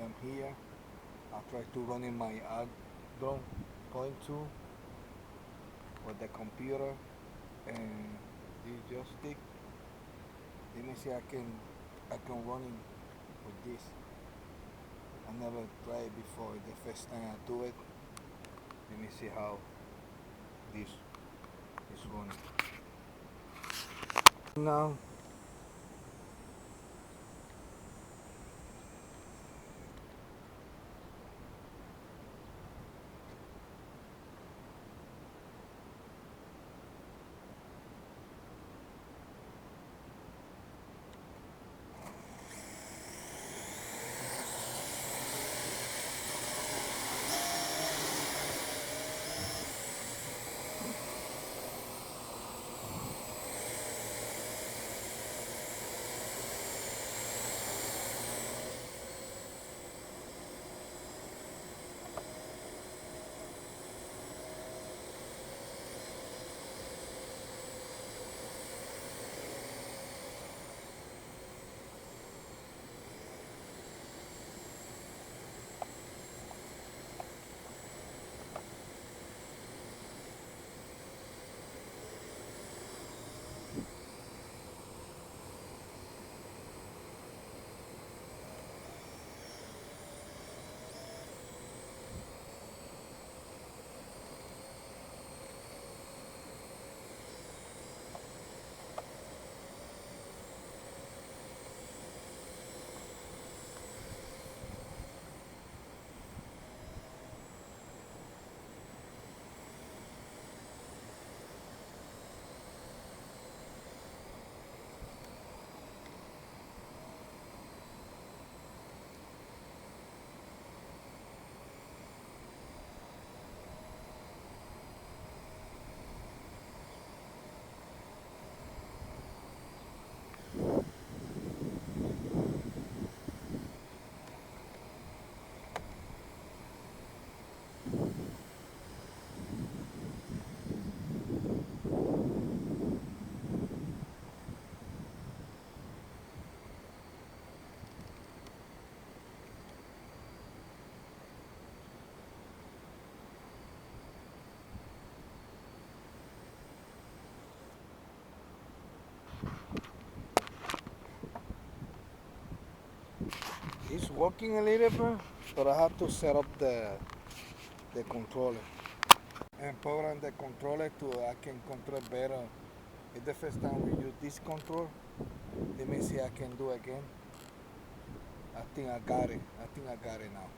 am here. I try to run in my Adron point two with the computer and this joystick. Let me see I can run it with this. I never tried it before. The first time I do it. Let me see how this is running. Now it's working a little bit, but I have to set up the controller and program the controller to I can control better. It's the first time we use this control. Let me see I can do again. I think I got it. I think I got it now.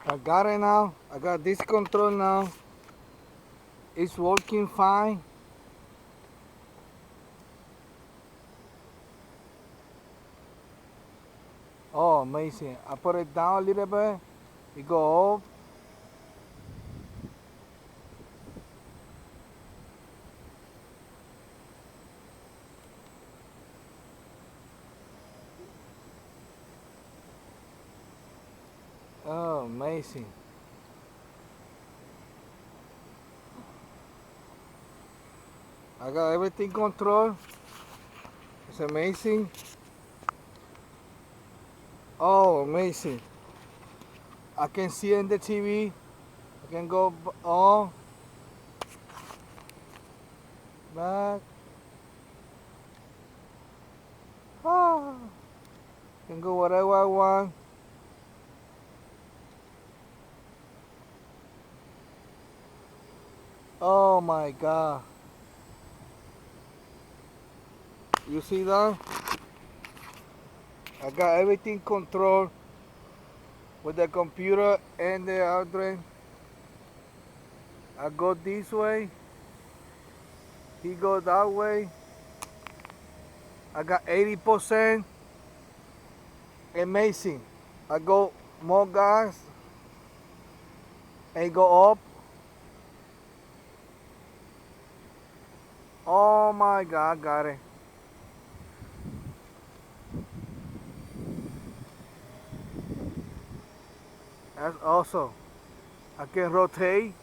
I got it now. I got this control now. It's working fine. Oh, amazing. I put it down a little bit. It go up. Oh, amazing. I got everything controlled. It's amazing. Oh, amazing. I can see in the TV. I can go on, back. Ah. angle, whatever I want. Oh my God. You see that? I got everything controlled with the computer and the address. I go this way. He go that way. I got 80%. Amazing. I go more gas and go up. Oh my God, got it. That's awesome. I can rotate.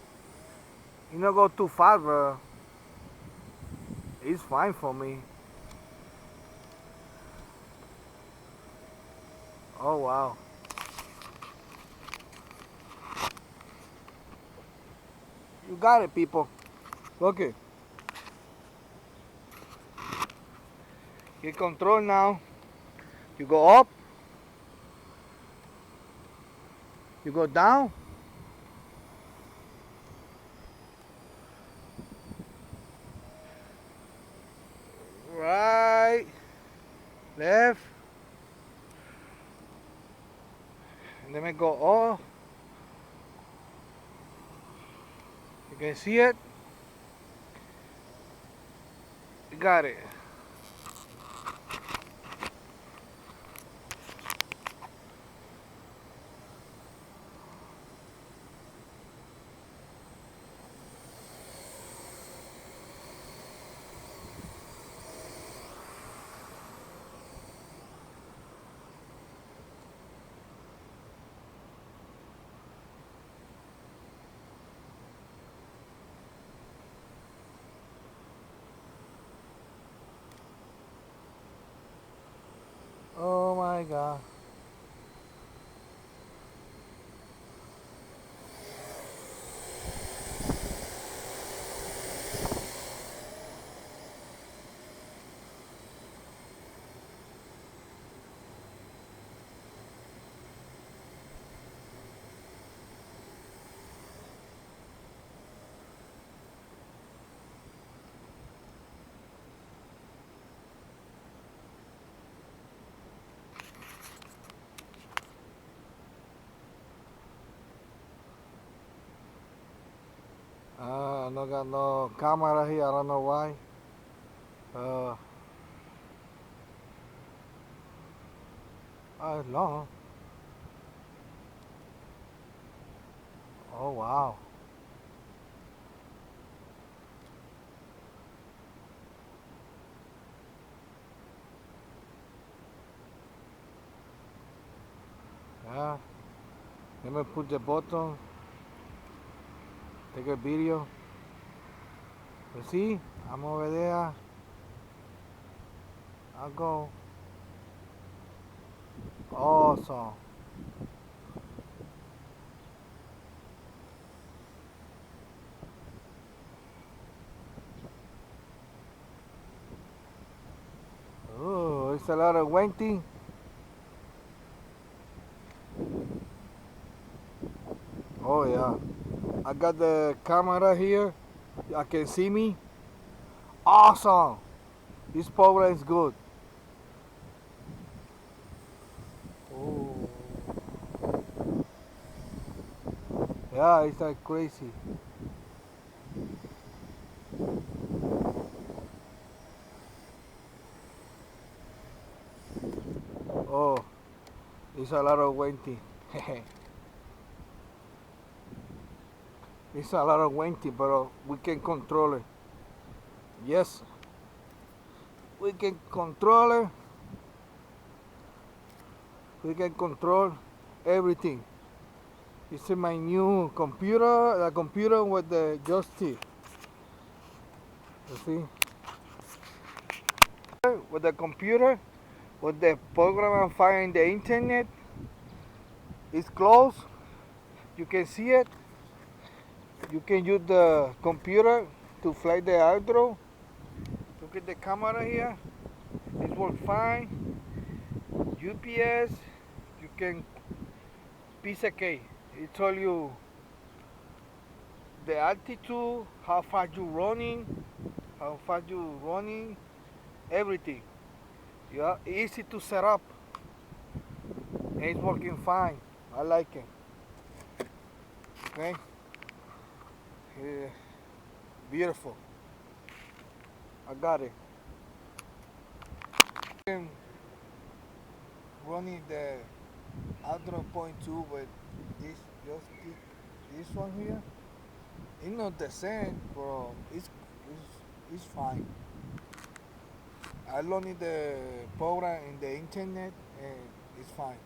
You not go too fast, but it's fine for me. Oh wow. You got it, people. Okay. Get control now. You go up. You go down. Right. Left. And then we go up. You can see it. You got it. Oh my God. No got no camera here. I don't know why. Uh, it's long. Oh wow. Yeah. Let me put the button. Take a video. You see? I'm over there. I'll go. Awesome. Oh, it's a lot of waiting. Oh yeah. I got the camera here. I can see me. Awesome. This program is good. Oh. Yeah, it's like crazy. Oh, it's a lot of waiting. It's a lot of waiting, but we can control it. Yes, we can control it. We can control everything. This is my new computer, the computer with the joystick. You see? With the computer, with the program I find in the internet, it's closed. You can see it. You can use the computer to fly the outro. Look at the camera here. It works fine. GPS, you can piece a K. It tell you the altitude, how fast you running, everything. Yeah, easy to set up. And it's working fine. I like it. Okay, yeah, beautiful. I got it. I'm running the Android point two with this just this one here. It's not the same, but it's fine. I don't need the program in the internet, and it's fine.